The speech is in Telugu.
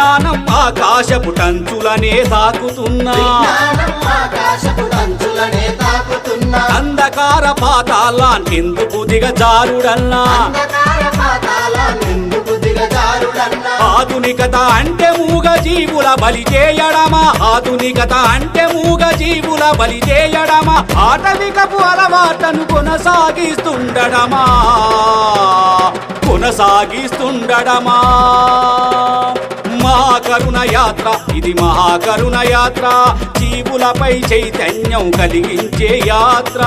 విజ్ఞానం ఆకాశపు టంచులనే తాకుతున్నా అంధకార పాతాళానికెందుకు దిగజారుడన్నా ఆధునికత అంటే మూగ జీవుల బలి చేయడమా ఆధునికత అంటే మూగ జీవుల బలి చేయడమా ఆటవికపు అలవాటను కొనసాగిస్తుండడమా మహాకరుణ యాత్ర ఇది మహాకరుణ యాత్ర జీవులపై చైతన్యం కలిగించే యాత్ర